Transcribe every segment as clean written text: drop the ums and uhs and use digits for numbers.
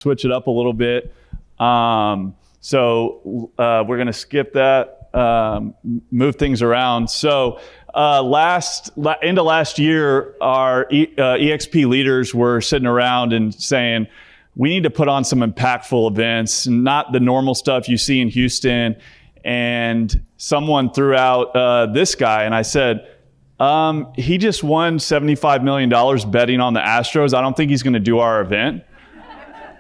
switch it up a little bit. So we're going to skip that, move things around. So end of last year, our EXP leaders were sitting around and saying, we need to put on some impactful events, not the normal stuff you see in Houston. And someone threw out this guy, and I said, he just won $75 million betting on the Astros. I don't think he's going to do our event.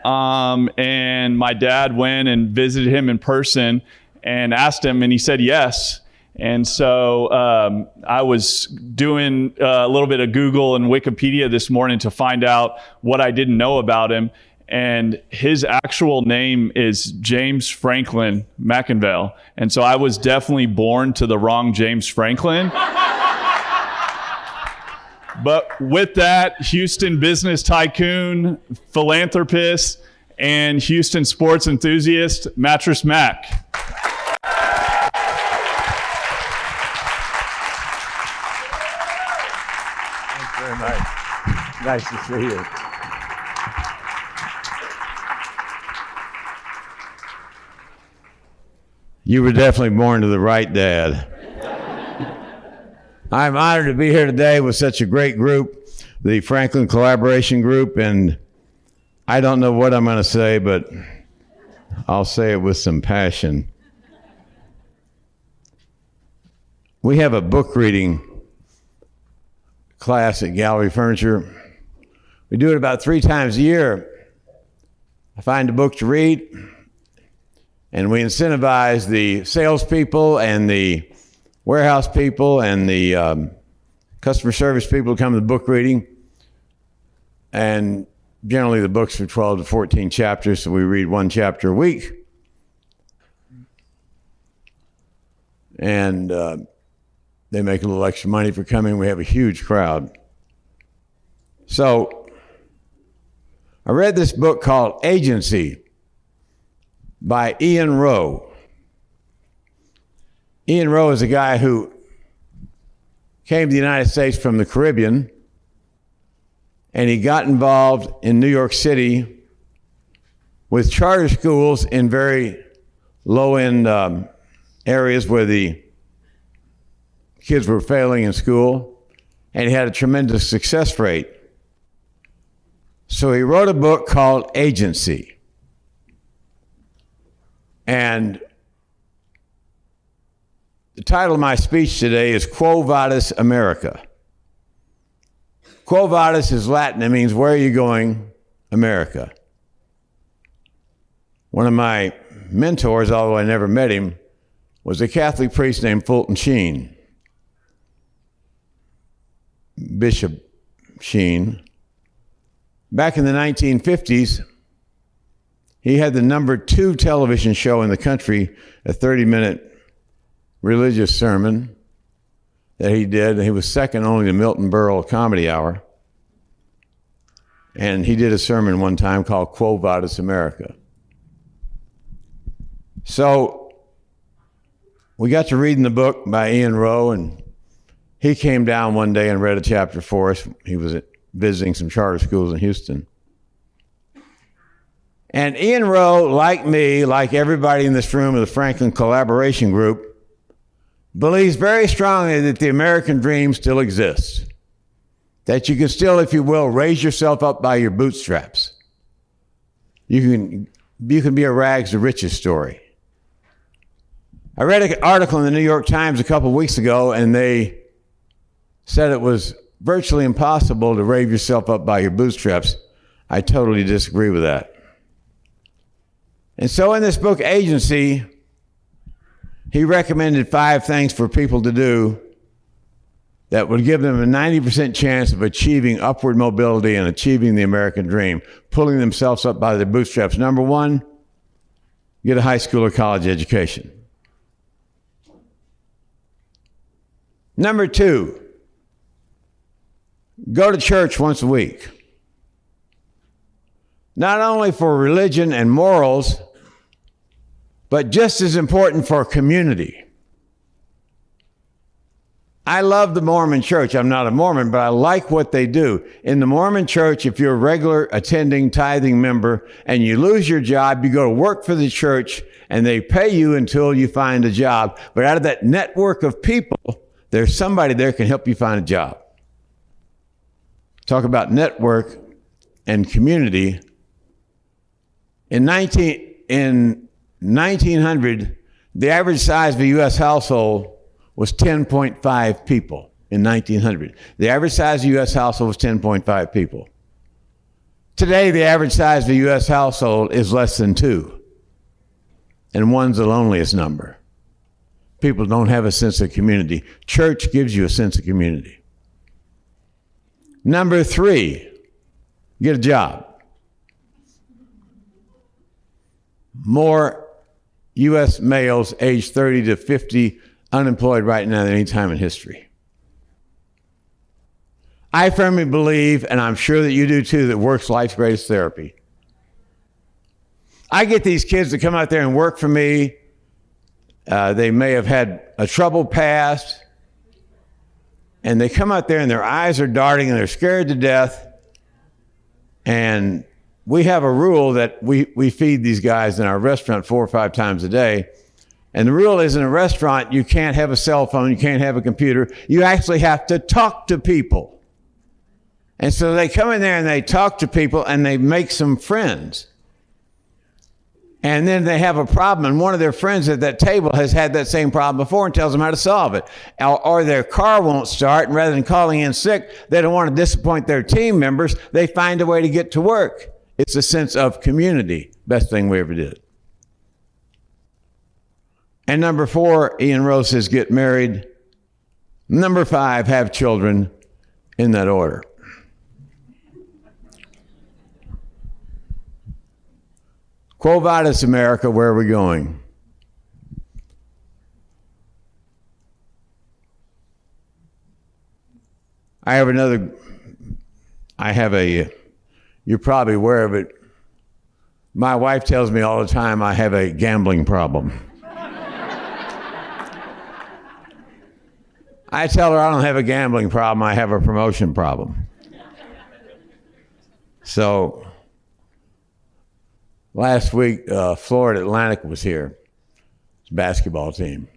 And my dad went and visited him in person and asked him, and he said yes. And so I was doing a little bit of Google and Wikipedia this morning to find out what I didn't know about him. And his actual name is James Franklin McIngvale. And so I was definitely born to the wrong James Franklin. But with that, Houston business tycoon, philanthropist, and Houston sports enthusiast, Mattress Mack. Thanks very much. Nice to see you. You were definitely born to the right dad. I'm honored to be here today with such a great group, the Franklin Collaboration Group, and I don't know what I'm going to say, but I'll say it with some passion. We have a book reading class at Gallery Furniture. We do it about 3 times a year. I find a book to read, and we incentivize the salespeople and the warehouse people and the customer service people to come to the book reading. And generally the books are 12 to 14 chapters, so we read 1 chapter a week. And they make a little extra money for coming. We have a huge crowd. So I read this book called Agency by Ian Rowe. Ian Rowe is a guy who came to the United States from the Caribbean, and he got involved in New York City with charter schools in very low-end areas where the kids were failing in school, and he had a tremendous success rate. So he wrote a book called Agency. And the title of my speech today is Quo Vadis America. Quo Vadis is Latin. It means, where are you going, America? One of my mentors, although I never met him, was a Catholic priest named Fulton Sheen, Bishop Sheen. Back in the 1950s, he had the number 2 television show in the country, a 30-minute religious sermon that he did. He was second only to Milton Berle Comedy Hour. And he did a sermon one time called Quo Vadis America. So we got to reading the book by Ian Rowe, and he came down one day and read a chapter for us. He was visiting some charter schools in Houston. And Ian Rowe, like me, like everybody in this room of the Franklin Collaboration Group, believes very strongly that the American dream still exists. That you can still, if you will, raise yourself up by your bootstraps. You can be a rags to riches story. I read an article in the New York Times a couple of weeks ago, and they said it was virtually impossible to raise yourself up by your bootstraps. I totally disagree with that. And so in this book, Agency, he recommended 5 things for people to do that would give them a 90% chance of achieving upward mobility and achieving the American dream, pulling themselves up by their bootstraps. Number 1, get a high school or college education. Number 2, go to church once a week. Not only for religion and morals, but just as important for community. I love the Mormon church. I'm not a Mormon, but I like what they do. In the Mormon church, if you're a regular attending tithing member and you lose your job, you go to work for the church and they pay you until you find a job. But out of that network of people, there's somebody there can help you find a job. Talk about network and community. In 1900, the average size of a U.S. household was 10.5 people in 1900. The average size of a U.S. household was 10.5 people. Today, the average size of a U.S. household is less than 2. And one's the loneliest number. People don't have a sense of community. Church gives you a sense of community. Number 3, get a job. More U.S. males aged 30 to 50 unemployed right now than any time in history. I firmly believe, and I'm sure that you do too, that work's life's greatest therapy. I get these kids to come out there and work for me. They may have had a troubled past, and they come out there and their eyes are darting and they're scared to death. And we have a rule that we feed these guys in our restaurant 4 or 5 times a day. And the rule is in a restaurant, you can't have a cell phone, you can't have a computer. You actually have to talk to people. And so they come in there and they talk to people and they make some friends. And then they have a problem, and one of their friends at that table has had that same problem before and tells them how to solve it. Or their car won't start, and rather than calling in sick, they don't want to disappoint their team members. They find a way to get to work. It's a sense of community. Best thing we ever did. And number 4, Ian Rose says, get married. Number 5, have children, in that order. Quo vadis, America, where are we going? You're probably aware of it. My wife tells me all the time I have a gambling problem. I tell her I don't have a gambling problem, I have a promotion problem. So, last week, Florida Atlantic was here. It's a basketball team.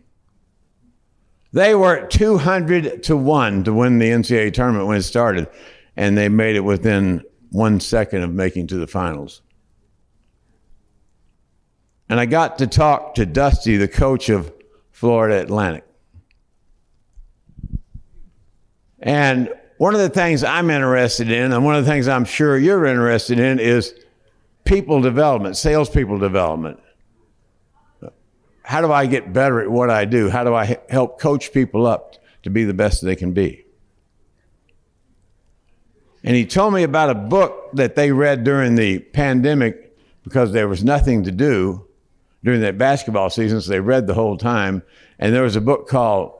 They were 200 to 1 to win the NCAA tournament when it started, and they made it within 1 second of making to the finals. And I got to talk to Dusty, the coach of Florida Atlantic. And one of the things I'm interested in, and one of the things I'm sure you're interested in, is people development, salespeople development. How do I get better at what I do? How do I help coach people up to be the best they can be? And he told me about a book that they read during the pandemic because there was nothing to do during that basketball season, so they read the whole time. And there was a book called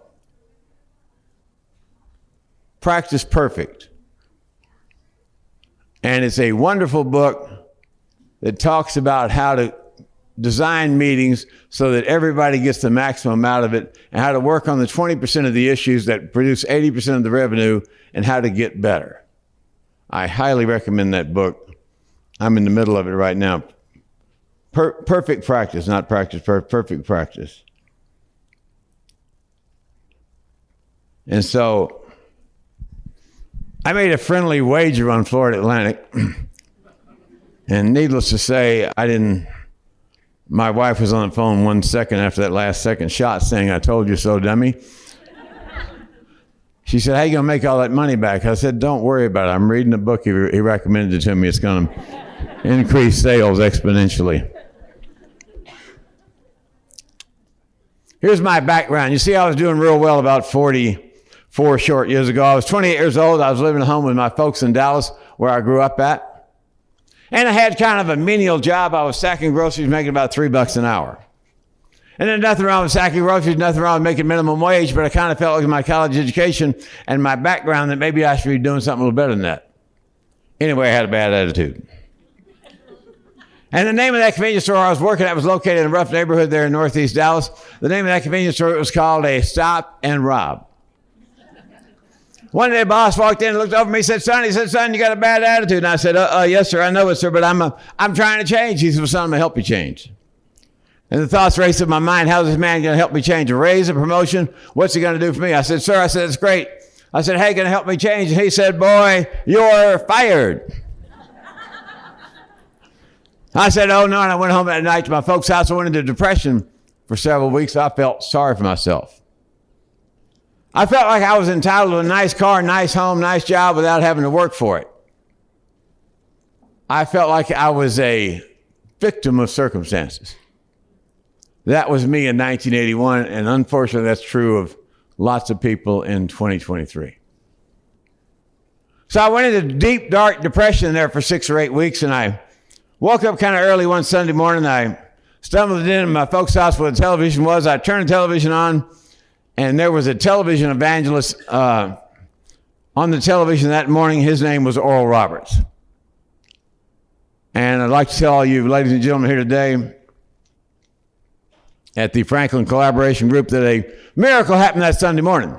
Practice Perfect. And it's a wonderful book that talks about how to design meetings so that everybody gets the maximum out of it, and how to work on the 20% of the issues that produce 80% of the revenue, and how to get better. I highly recommend that book. I'm in the middle of it right now. Perfect practice, not practice, perfect practice. And so I made a friendly wager on Florida Atlantic. And needless to say, my wife was on the phone 1 second after that last second shot saying, "I told you so, dummy." She said, "How you going to make all that money back?" I said, "Don't worry about it. I'm reading a book he recommended to me. It's going to increase sales exponentially." Here's my background. You see, I was doing real well about 44 short years ago. I was 28 years old. I was living at home with my folks in Dallas, where I grew up at. And I had kind of a menial job. I was sacking groceries, making about $3 an hour. And there's nothing wrong with sacking groceries, nothing wrong with making minimum wage, but I kind of felt like my college education and my background that maybe I should be doing something a little better than that. Anyway, I had a bad attitude. And the name of that convenience store I was working at was located in a rough neighborhood there in northeast Dallas. The name of that convenience store was called a Stop and Rob. One day, boss walked in and looked over at me and said, son, you got a bad attitude. And I said, yes, sir, I know it, sir, but I'm trying to change. He said, well, son, I'm going to help you change. And the thoughts raced in my mind, how's this man going to help me change? A raise, a promotion? What's he going to do for me? I said, sir, it's great. I said, hey, going to help me change? And he said, boy, you're fired. I said, oh, no, and I went home that night to my folks' house. I went into depression for several weeks. I felt sorry for myself. I felt like I was entitled to a nice car, nice home, nice job without having to work for it. I felt like I was a victim of circumstances. That was me in 1981, and unfortunately that's true of lots of people in 2023. So I went into deep, dark depression there for 6 or 8 weeks, and I woke up kind of early one Sunday morning. I stumbled in my folks' house where the television was. I turned the television on, and there was a television evangelist on the television that morning. His name was Oral Roberts. And I'd like to tell all you ladies and gentlemen here today at the Franklin Collaboration Group that a miracle happened that Sunday morning.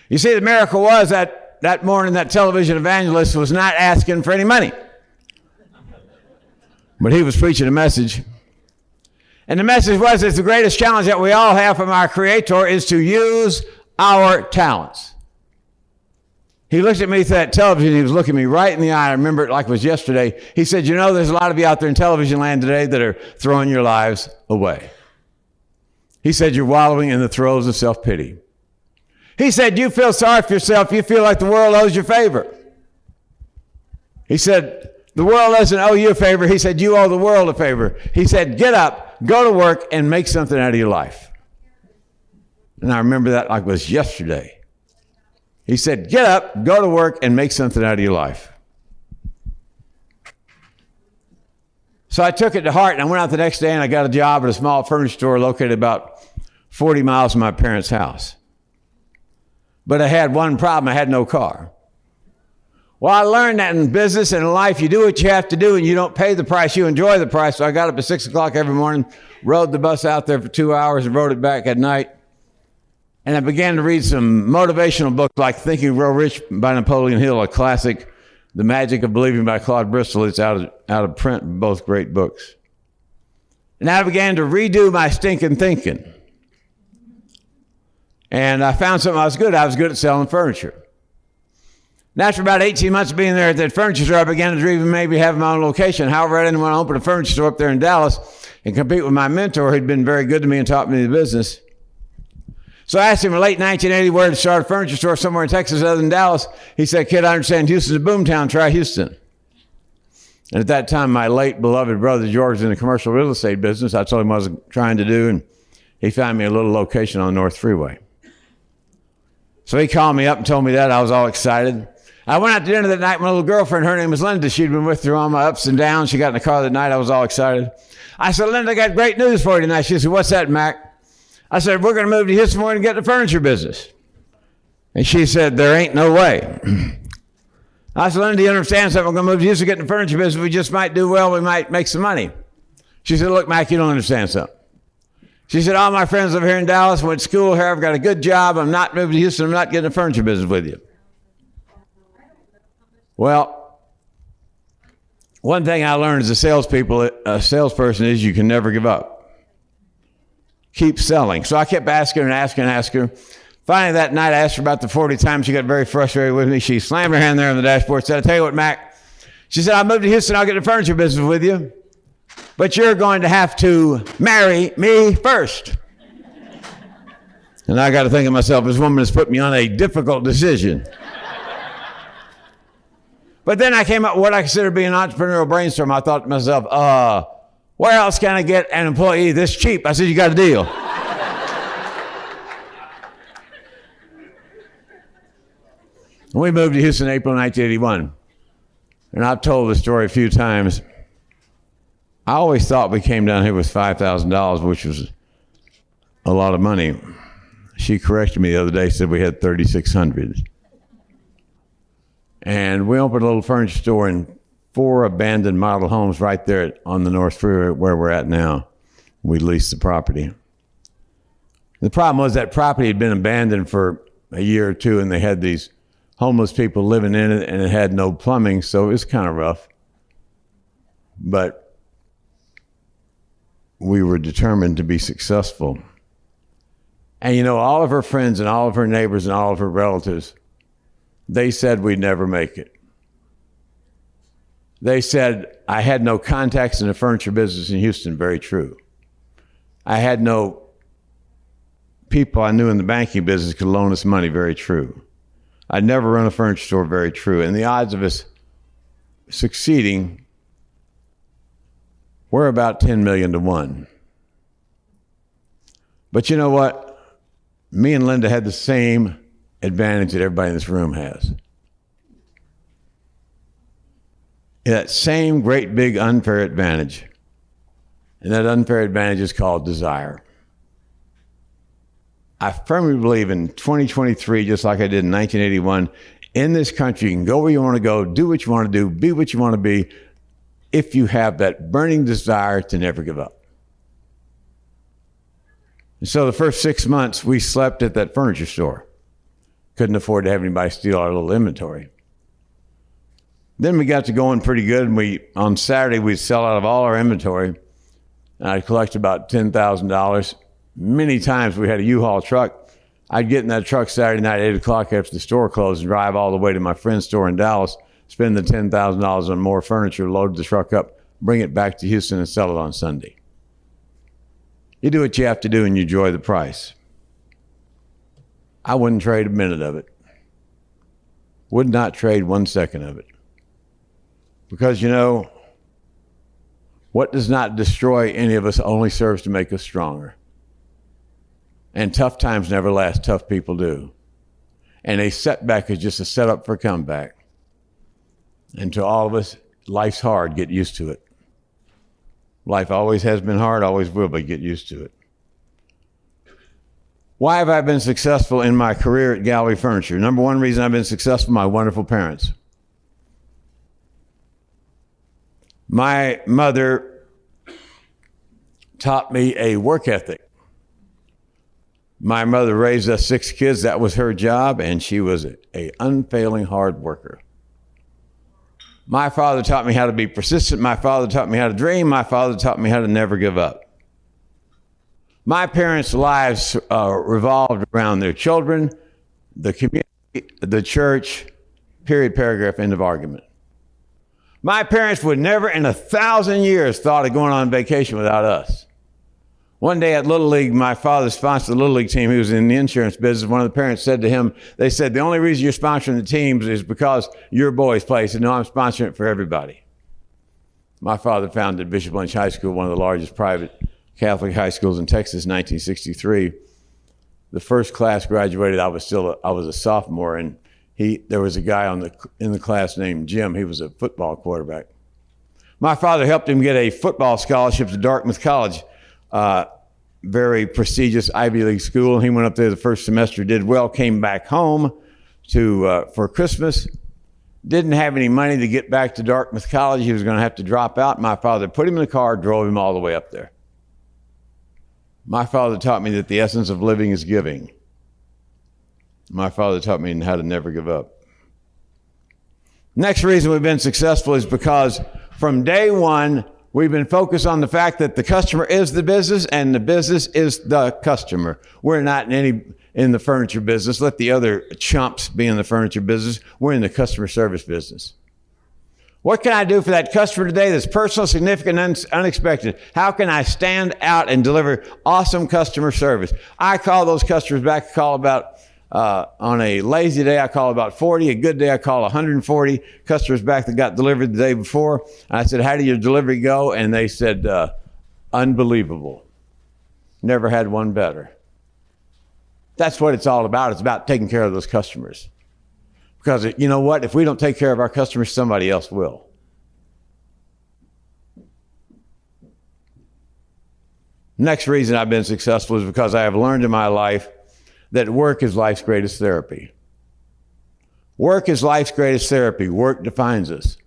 You see, the miracle was that morning that television evangelist was not asking for any money. But he was preaching a message. And the message was that the greatest challenge that we all have from our Creator is to use our talents. He looked at me through that television. He was looking me right in the eye. I remember it like it was yesterday. He said, you know, there's a lot of you out there in television land today that are throwing your lives away. He said, you're wallowing in the throes of self-pity. He said, you feel sorry for yourself. You feel like the world owes you a favor. He said, the world doesn't owe you a favor. He said, you owe the world a favor. He said, get up, go to work, and make something out of your life. And I remember that like it was yesterday. He said, get up, go to work, and make something out of your life. So I took it to heart, and I went out the next day, and I got a job at a small furniture store located about 40 miles from my parents' house. But I had one problem. I had no car. Well, I learned that in business and in life, you do what you have to do, and you don't pay the price. You enjoy the price. So I got up at 6 o'clock every morning, rode the bus out there for 2 hours, and rode it back at night. And I began to read some motivational books like Think and Grow Rich by Napoleon Hill, a classic, The Magic of Believing by Claude Bristol. It's out of print, both great books. And I began to redo my stinking thinking. And I found something I was good at. I was good at selling furniture. And after about 18 months of being there at that furniture store, I began to dream of maybe having my own location. However, I didn't want to open a furniture store up there in Dallas and compete with my mentor who'd been very good to me and taught me the business. So I asked him in late 1980 where to start a furniture store somewhere in Texas other than Dallas. He said, kid, I understand Houston's a boomtown. Try Houston. And at that time, my late beloved brother George was in the commercial real estate business. I told him what I was trying to do, and he found me a little location on the North Freeway. So he called me up and told me that. I was all excited. I went out to dinner that night with my little girlfriend. Her name was Linda. She'd been with through all my ups and downs. She got in the car that night. I was all excited. I said, Linda, I got great news for you tonight. She said, what's that, Mac? I said, we're going to move to Houston and get the furniture business. And she said, there ain't no way. I said, Linda, do you understand something? We're going to move to Houston and get the furniture business. We just might do well. We might make some money. She said, look, Mac, you don't understand something. She said, all my friends over here in Dallas went to school here. I've got a good job. I'm not moving to Houston. I'm not getting a furniture business with you. Well, one thing I learned as a salesperson is you can never give up. Keep selling. So I kept asking her and asking and asking her. Finally, that night, I asked her about the 40 times. She got very frustrated with me. She slammed her hand there on the dashboard and said, I'll tell you what, Mac. She said, I'll move to Houston. I'll get the furniture business with you. But you're going to have to marry me first. And I got to think of myself, this woman has put me on a difficult decision. But then I came up with what I consider being an entrepreneurial brainstorm. I thought to myself, where else can I get an employee this cheap? I said, you got a deal. We moved to Houston in April 1981. And I've told the story a few times. I always thought we came down here with $5,000, which was a lot of money. She corrected me the other day, said we had $3,600. And we opened a little furniture store in 4 abandoned model homes right there on the North Freeway where we're at now. We leased the property. The problem was that property had been abandoned for a year or two, and they had these homeless people living in it, and it had no plumbing, so it was kind of rough. But we were determined to be successful. And you know, all of her friends and all of her neighbors and all of her relatives, they said we'd never make it. They said I had no contacts in the furniture business in Houston. Very true. I had no people I knew in the banking business could loan us money. Very true. I'd never run a furniture store. Very true. And the odds of us succeeding were about 10 million to 1. But you know what? Me and Linda had the same advantage that everybody in this room has. That same great big unfair advantage. And that unfair advantage is called desire. I firmly believe in 2023, just like I did in 1981, in this country, you can go where you want to go, do what you want to do, be what you want to be, if you have that burning desire to never give up. And so the first 6 months, we slept at that furniture store. Couldn't afford to have anybody steal our little inventory. Then we got to going pretty good, and on Saturday, we'd sell out of all our inventory, and I'd collect about $10,000. Many times we had a U-Haul truck. I'd get in that truck Saturday night at 8 o'clock after the store closed and drive all the way to my friend's store in Dallas, spend the $10,000 on more furniture, load the truck up, bring it back to Houston, and sell it on Sunday. You do what you have to do, and you enjoy the price. I wouldn't trade a minute of it. Would not trade 1 second of it. Because, you know, what does not destroy any of us only serves to make us stronger. And tough times never last. Tough people do. And a setback is just a setup for a comeback. And to all of us, life's hard. Get used to it. Life always has been hard, always will, but get used to it. Why have I been successful in my career at Gallery Furniture? Number one reason I've been successful, my wonderful parents. My mother taught me a work ethic. My mother raised us 6 kids. That was her job, and she was an unfailing hard worker. My father taught me how to be persistent. My father taught me how to dream. My father taught me how to never give up. My parents' lives revolved around their children, the community, the church, period, paragraph, end of argument. My parents would never in 1,000 years thought of going on vacation without us. One day at Little League, my father sponsored the Little League team. He was in the insurance business. One of the parents said to him, they said, the only reason you're sponsoring the teams is because your boys play. He said, no, I'm sponsoring it for everybody. My father founded Bishop Lynch High School, one of the largest private Catholic high schools in Texas, 1963. The first class graduated, I was a sophomore, and there was a guy in the class named Jim. He was a football quarterback. My father helped him get a football scholarship to Dartmouth College, very prestigious Ivy League school. He went up there the first semester, did well, came back home for Christmas. Didn't have any money to get back to Dartmouth College. He was going to have to drop out. My father put him in the car, drove him all the way up there. My father taught me that the essence of living is giving. My father taught me how to never give up. Next reason we've been successful is because from day one, we've been focused on the fact that the customer is the business and the business is the customer. We're not in the furniture business. Let the other chumps be in the furniture business. We're in the customer service business. What can I do for that customer today that's personal, significant, and unexpected? How can I stand out and deliver awesome customer service? I call those customers back. On a lazy day, I call about 40. A good day, I call 140 customers back that got delivered the day before. And I said, how did your delivery go? And they said, unbelievable. Never had one better. That's what it's all about. It's about taking care of those customers. Because you know what? If we don't take care of our customers, somebody else will. Next reason I've been successful is because I have learned in my life that work is life's greatest therapy. Work is life's greatest therapy. Work defines us.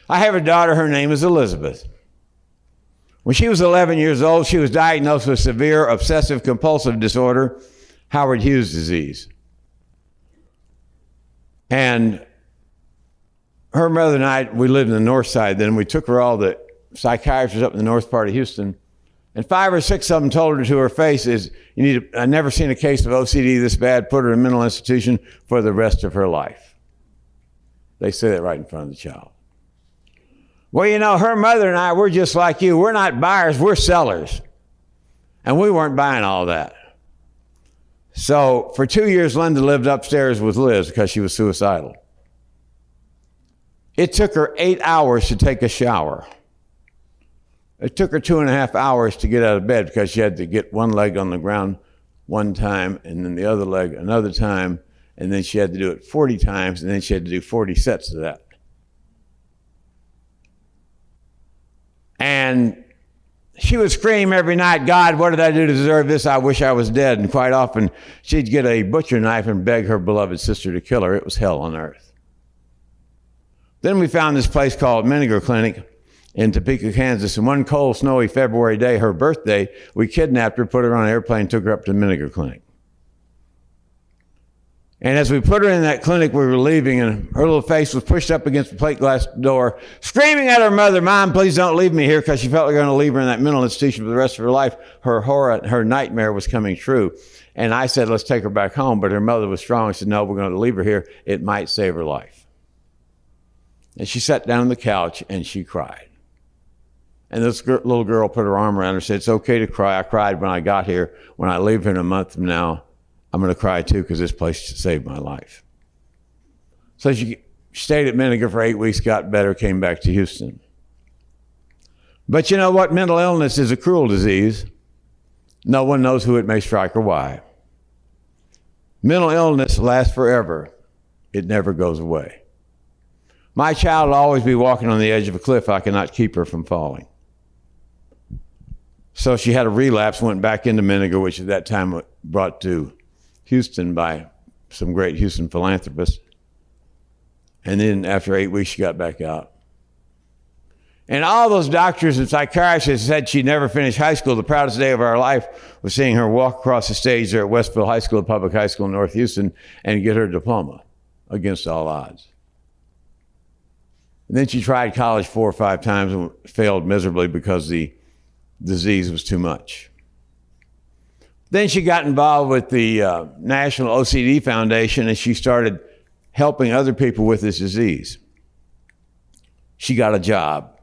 I have a daughter, her name is Elizabeth. When she was 11 years old, she was diagnosed with severe obsessive compulsive disorder, Howard Hughes disease. And her mother and I, we lived in the north side then. We took her all the psychiatrists up in the north part of Houston. And 5 or 6 of them told her to her face I've never seen a case of OCD this bad, put her in a mental institution for the rest of her life. They say that right in front of the child. Well, her mother and I, we're just like you. We're not buyers, we're sellers. And we weren't buying all that. So for 2 years, Linda lived upstairs with Liz because she was suicidal. It took her 8 hours to take a shower. It took her 2.5 hours to get out of bed because she had to get one leg on the ground one time and then the other leg another time, and then she had to do it 40 times, and then she had to do 40 sets of that. And she would scream every night, God, what did I do to deserve this? I wish I was dead. And quite often she'd get a butcher knife and beg her beloved sister to kill her. It was hell on earth. Then we found this place called Menninger Clinic in Topeka, Kansas. And one cold, snowy February day, her birthday, we kidnapped her, put her on an airplane, took her up to Menninger Clinic. And as we put her in that clinic, we were leaving, and her little face was pushed up against the plate glass door, screaming at her mother, Mom, please don't leave me here, because she felt like going to leave her in that mental institution for the rest of her life. Her horror, her nightmare was coming true. And I said, let's take her back home. But her mother was strong. She said, no, we're going to leave her here. It might save her life. And she sat down on the couch and she cried. And this little girl put her arm around her and said, it's okay to cry. I cried when I got here. When I leave here in a month from now, I'm going to cry too, because this place saved my life. So she stayed at Menninger for 8 weeks, got better, came back to Houston. But you know what? Mental illness is a cruel disease. No one knows who it may strike or why. Mental illness lasts forever. It never goes away. My child will always be walking on the edge of a cliff. I cannot keep her from falling. So she had a relapse, went back into Menninger, which at that time was brought to Houston by some great Houston philanthropists. And then after 8 weeks, she got back out. And all those doctors and psychiatrists said she'd never finish high school. The proudest day of our life was seeing her walk across the stage there at Westville High School, public high school in North Houston, and get her diploma against all odds. And then she tried college 4 or 5 times and failed miserably because the disease was too much. Then she got involved with the National OCD Foundation, and she started helping other people with this disease. She got a job.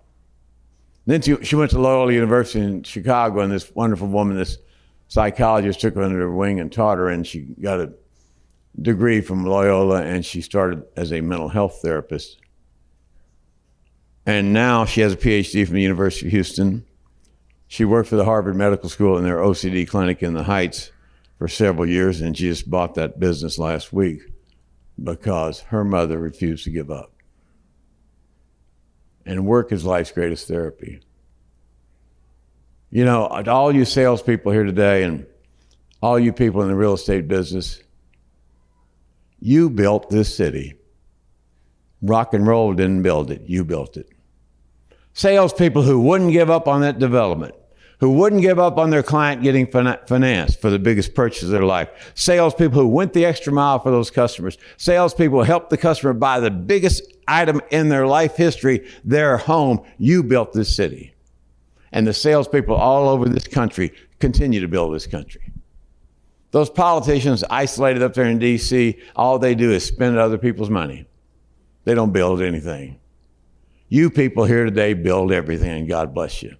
Then she went to Loyola University in Chicago, and this wonderful woman, this psychologist, took her under her wing and taught her, and she got a degree from Loyola, and she started as a mental health therapist. And now she has a PhD from the University of Houston. She worked for the Harvard Medical School in their OCD clinic in the Heights for several years, and she just bought that business last week because her mother refused to give up. And work is life's greatest therapy. You know, all you salespeople here today and all you people in the real estate business, you built this city. Rock and roll didn't build it, you built it. Salespeople who wouldn't give up on that development, who wouldn't give up on their client getting financed for the biggest purchase of their life. Salespeople who went the extra mile for those customers. Salespeople who helped the customer buy the biggest item in their life history, their home. You built this city. And the salespeople all over this country continue to build this country. Those politicians isolated up there in D.C., all they do is spend other people's money. They don't build anything. You people here today build everything, and God bless you.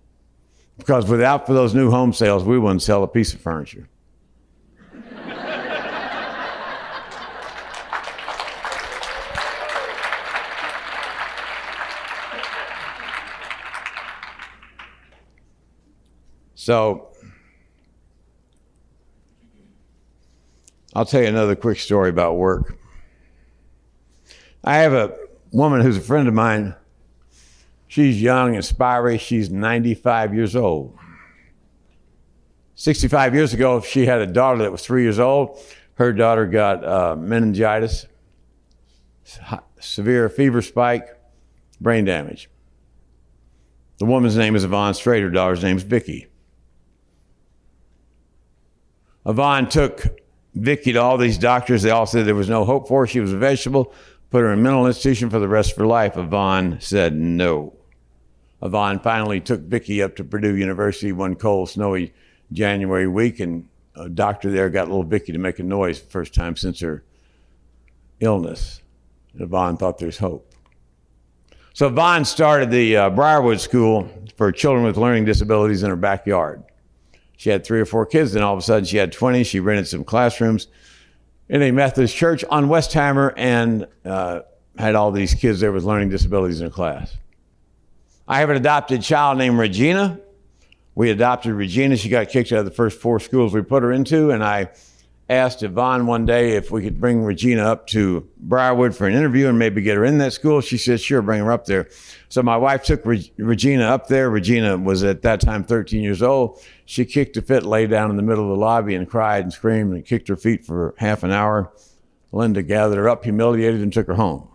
Because without for those new home sales, we wouldn't sell a piece of furniture. So, I'll tell you another quick story about work. I have a woman who's a friend of mine. She's young and spiry. She's 95 years old. 65 years ago, she had a daughter that was 3 years old. Her daughter got meningitis, severe fever spike, brain damage. The woman's name is Yvonne Strait. Her daughter's name is Vicky. Yvonne took Vicky to all these doctors. They all said there was no hope for her. She was a vegetable. Put her in a mental institution for the rest of her life. Yvonne said no. Yvonne finally took Vicky up to Purdue University one cold, snowy January week, and a doctor there got little Vicky to make a noise for the first time since her illness. And Yvonne thought there's hope. So Yvonne started the Briarwood School for children with learning disabilities in her backyard. She had 3 or 4 kids, then all of a sudden she had 20. She rented some classrooms in a Methodist church on Westheimer and had all these kids there with learning disabilities in her class. I have an adopted child named Regina. We adopted Regina. She got kicked out of the first 4 schools we put her into, and I asked Yvonne one day if we could bring Regina up to Briarwood for an interview and maybe get her in that school. She said, sure, bring her up there. So my wife took Regina up there. Regina was at that time 13 years old. She kicked a fit, lay down in the middle of the lobby and cried and screamed and kicked her feet for half an hour. Linda gathered her up, humiliated, and took her home.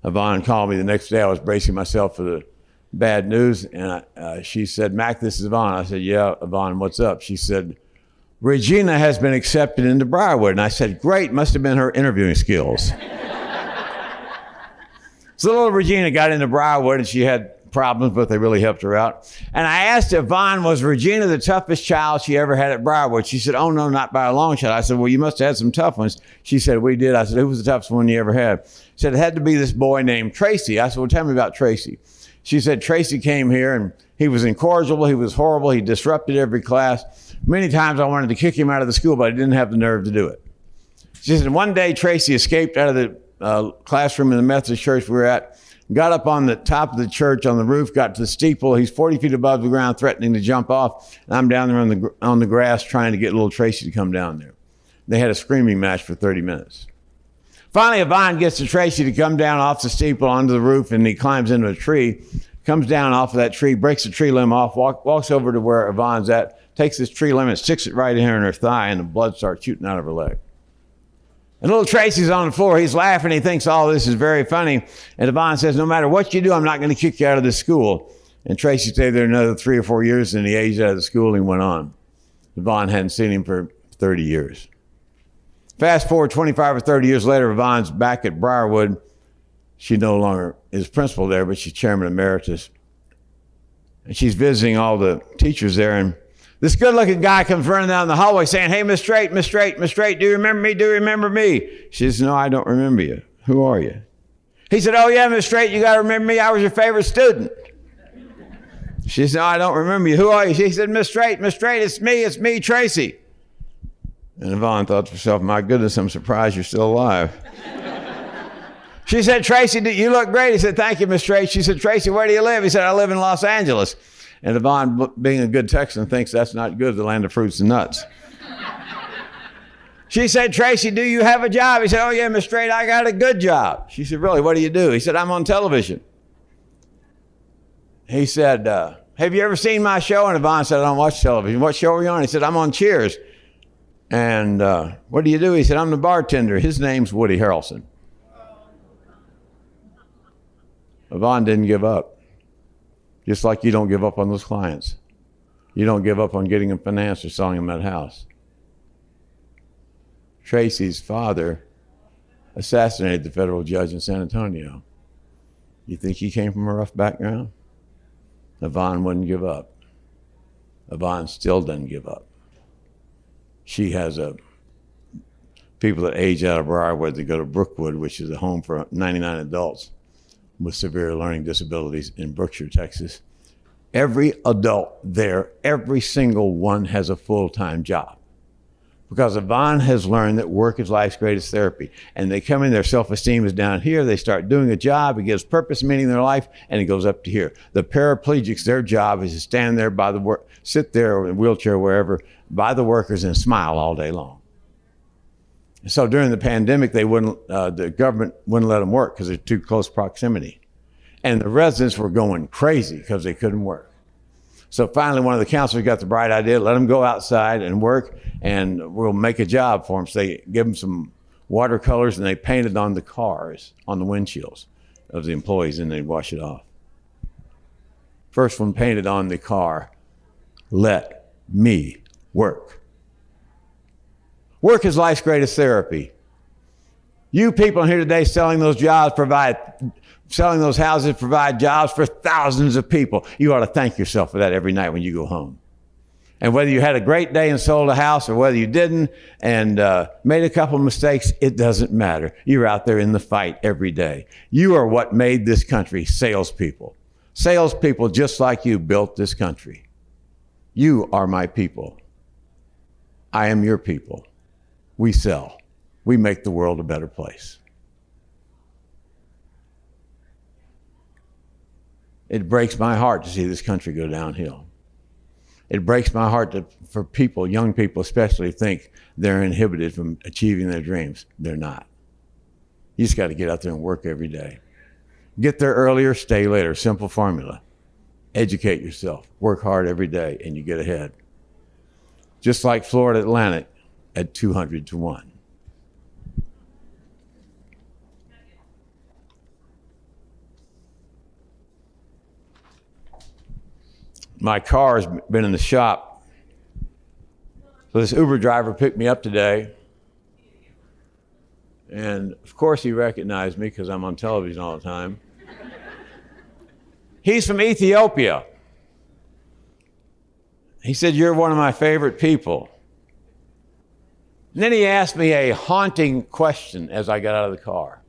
Yvonne called me the next day. I was bracing myself for the bad news, and she said, Mac, this is Yvonne. I said, yeah, Yvonne, what's up? She said, Regina has been accepted into Briarwood. And I said, great, must have been her interviewing skills. So little Regina got into Briarwood, and she had problems, but they really helped her out. And I asked Yvonne, was Regina the toughest child she ever had at Briarwood? She said, oh, no, not by a long shot. I said, well, you must have had some tough ones. She said, we did. I said, who was the toughest one you ever had? She said, it had to be this boy named Tracy. I said, well, tell me about Tracy. She said, Tracy came here, and he was incorrigible. He was horrible. He disrupted every class. Many times I wanted to kick him out of the school, but I didn't have the nerve to do it. She said, one day Tracy escaped out of the classroom in the Methodist church we were at, got up on the top of the church on the roof, got to the steeple. He's 40 feet above the ground, threatening to jump off. And I'm down there on the grass trying to get little Tracy to come down there. They had a screaming match for 30 minutes. Finally, Yvonne gets to Tracy to come down off the steeple onto the roof, and he climbs into a tree, comes down off of that tree, breaks the tree limb off, walks over to where Yvonne's at, takes this tree limb and sticks it right in here in her thigh, and the blood starts shooting out of her leg. And little Tracy's on the floor. He's laughing. He thinks all this is very funny. And Yvonne says, no matter what you do, I'm not going to kick you out of this school. And Tracy stayed there another 3 or 4 years, and he aged out of the school and went on. Yvonne hadn't seen him for 30 years. Fast forward 25 or 30 years later, Yvonne's back at Briarwood. She no longer is principal there, but she's chairman emeritus. And she's visiting all the teachers there, and this good-looking guy comes running down the hallway saying, hey, Miss Straight, Miss Straight, Miss Straight, do you remember me? Do you remember me? She says, no, I don't remember you. Who are you? He said, oh, yeah, Miss Straight, you got to remember me. I was your favorite student. She said, no, I don't remember you. Who are you? She said, Miss Straight, it's me, Tracy. And Yvonne thought to herself, my goodness, I'm surprised you're still alive. She said, Tracy, you look great. He said, thank you, Miss Straight. She said, Tracy, where do you live? He said, I live in Los Angeles. And Yvonne, being a good Texan, thinks that's not good, the land of fruits and nuts. She said, Tracy, do you have a job? He said, oh, yeah, Miss Straight, I got a good job. She said, really, what do you do? He said, I'm on television. He said, have you ever seen my show? And Yvonne said, I don't watch television. What show are you on? He said, I'm on Cheers. And what do you do? He said, I'm the bartender. His name's Woody Harrelson. Yvonne didn't give up. Just like you don't give up on those clients. You don't give up on getting them financed or selling them that house. Tracy's father assassinated the federal judge in San Antonio. You think he came from a rough background? Yvonne wouldn't give up. Yvonne still doesn't give up. She has people that age out of Briarwood that go to Brookwood, which is a home for 99 adults with severe learning disabilities in Brookshire, Texas. Every adult there, every single one has a full-time job. Because Yvonne has learned that work is life's greatest therapy. And they come in, their self-esteem is down here, they start doing a job, it gives purpose, meaning in their life, and it goes up to here. The paraplegics, their job is to stand there by the work, sit there or in a wheelchair, wherever, by the workers and smile all day long. So during the pandemic, the government wouldn't let them work because they're too close proximity. And the residents were going crazy because they couldn't work. So finally, one of the counselors got the bright idea, let them go outside and work, and we'll make a job for them. So they give them some watercolors, and they painted on the cars, on the windshields of the employees, and they'd wash it off. First one painted on the car, let me work. Work is life's greatest therapy. You people here today selling those houses provide jobs for thousands of people. You ought to thank yourself for that every night when you go home. And whether you had a great day and sold a house or whether you didn't and made a couple of mistakes, it doesn't matter. You're out there in the fight every day. You are what made this country, salespeople. Salespeople just like you built this country. You are my people. I am your people. We sell. We make the world a better place. It breaks my heart to see this country go downhill. It breaks my heart for people, young people especially, think they're inhibited from achieving their dreams. They're not. You just got to get out there and work every day. Get there earlier, stay later. Simple formula. Educate yourself. Work hard every day, and you get ahead. Just like Florida Atlantic at 200 to 1. My car has been in the shop. So this Uber driver picked me up today. And of course he recognized me because I'm on television all the time. He's from Ethiopia. He said, "You're one of my favorite people." And then he asked me a haunting question as I got out of the car.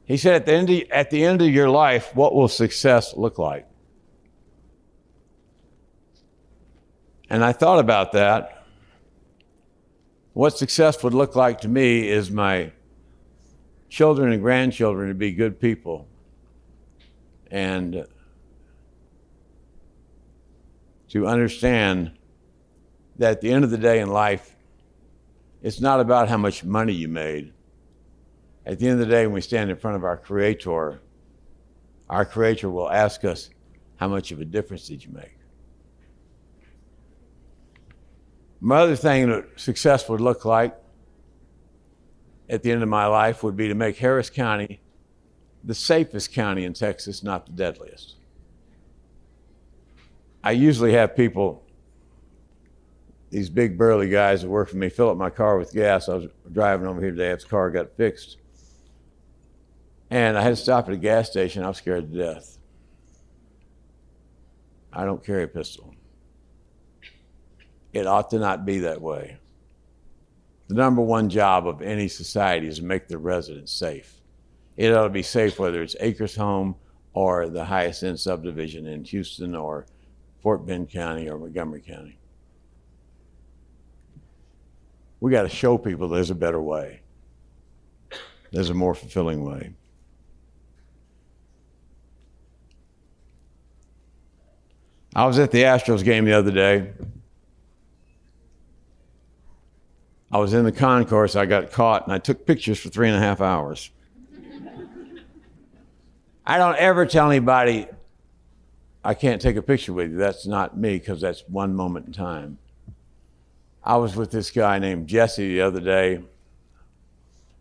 He said, at the end of your life, what will success look like? And I thought about that. What success would look like to me is my children and grandchildren to be good people and to understand that at the end of the day in life, it's not about how much money you made. At the end of the day, when we stand in front of our Creator will ask us, how much of a difference did you make? My other thing that success would look like at the end of my life would be to make Harris County the safest county in Texas, not the deadliest. I usually have people, these big burly guys that work for me, fill up my car with gas. I was driving over here today after the car got fixed. And I had to stop at a gas station. I was scared to death. I don't carry a pistol. It ought to not be that way. The number one job of any society is to make the residents safe. It ought to be safe whether it's Acres Home or the highest end subdivision in Houston or Fort Bend County or Montgomery County. We got to show people there's a better way. There's a more fulfilling way. I was at the Astros game the other day. I was in the concourse, I got caught, and I took pictures for 3.5 hours. I don't ever tell anybody, I can't take a picture with you. That's not me, because that's one moment in time. I was with this guy named Jesse the other day.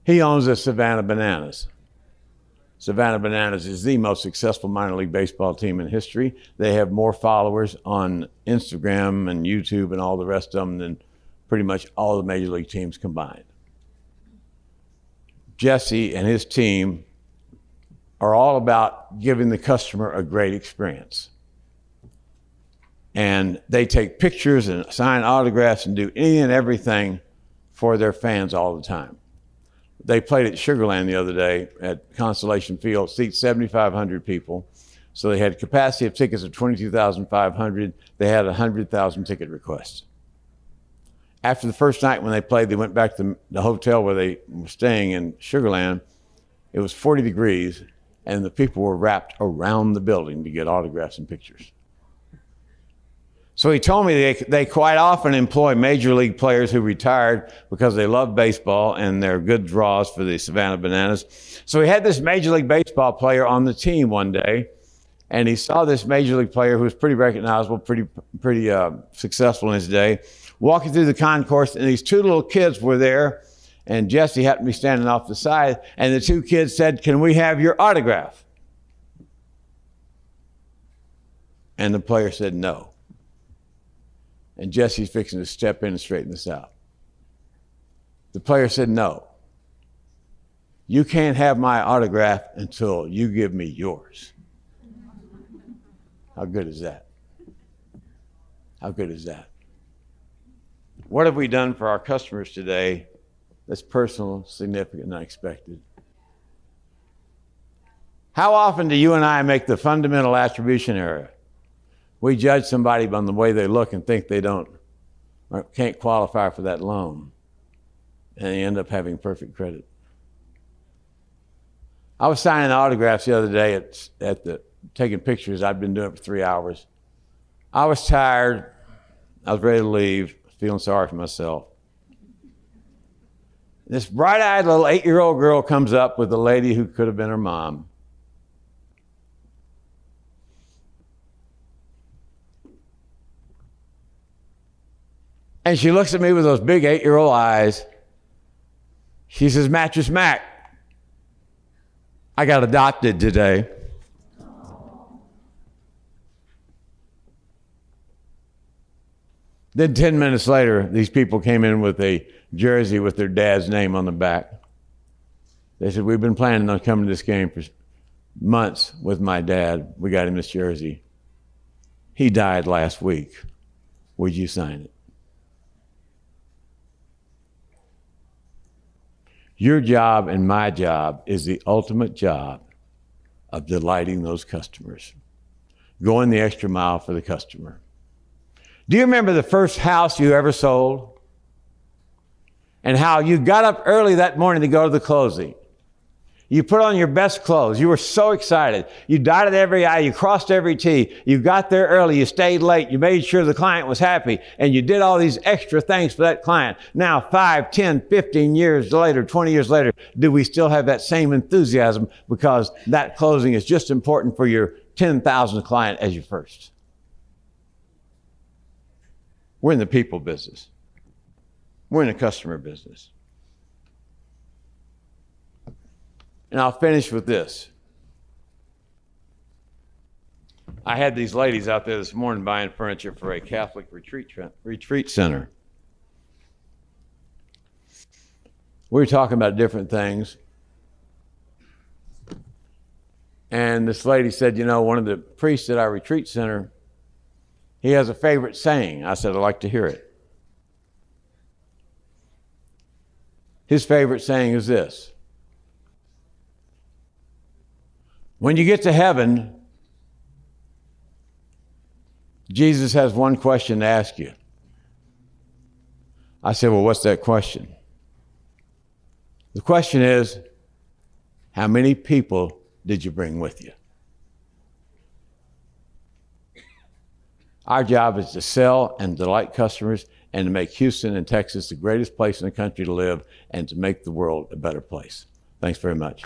He owns the Savannah Bananas. Savannah Bananas is the most successful minor league baseball team in history. They have more followers on Instagram and YouTube and all the rest of them than pretty much all the major league teams combined. Jesse and his team are all about giving the customer a great experience. And they take pictures and sign autographs and do anything and everything for their fans all the time. They played at Sugarland the other day at Constellation Field, seats 7,500 people. So they had capacity of tickets of 22,500. They had 100,000 ticket requests. After the first night when they played, they went back to the hotel where they were staying in Sugarland. It was 40 degrees, and the people were wrapped around the building to get autographs and pictures. So he told me they quite often employ major league players who retired because they love baseball and they're good draws for the Savannah Bananas. So he had this major league baseball player on the team one day, and he saw this major league player who was pretty recognizable, pretty successful in his day, walking through the concourse, and these two little kids were there, and Jesse happened to be standing off the side, and the two kids said, "Can we have your autograph?" And the player said no. and Jesse's fixing to step in and straighten this out. The player said, no. You can't have my autograph until you give me yours. How good is that? How good is that? What have we done for our customers today that's personal, significant, and unexpected? How often do you and I make the fundamental attribution error? We judge somebody by the way they look and think they don't or can't qualify for that loan, and they end up having perfect credit. I was signing autographs the other day taking pictures. I'd been doing it for 3 hours. I was tired. I was ready to leave, feeling sorry for myself. This bright-eyed little 8-year-old girl comes up with a lady who could have been her mom. And she looks at me with those big 8-year-old eyes. She says, Mattress Mack, I got adopted today. Then 10 minutes later, these people came in with a jersey with their dad's name on the back. They said, we've been planning on coming to this game for months with my dad. We got him this jersey. He died last week. Would you sign it? Your job and my job is the ultimate job of delighting those customers, going the extra mile for the customer. Do you remember the first house you ever sold? And how you got up early that morning to go to the closing. You put on your best clothes. You were so excited. You dotted every I, you crossed every T. You got there early, you stayed late, you made sure the client was happy, and you did all these extra things for that client. Now, 5, 10, 15 years later, 20 years later, do we still have that same enthusiasm because that closing is just important for your 10,000th client as your first? We're in the people business. We're in the customer business. And I'll finish with this. I had these ladies out there this morning buying furniture for a Catholic retreat center. We were talking about different things. And this lady said, you know, one of the priests at our retreat center, he has a favorite saying. I said, I'd like to hear it. His favorite saying is this: when you get to heaven, Jesus has one question to ask you. I said, well, what's that question? The question is, how many people did you bring with you? Our job is to sell and delight customers and to make Houston and Texas the greatest place in the country to live and to make the world a better place. Thanks very much.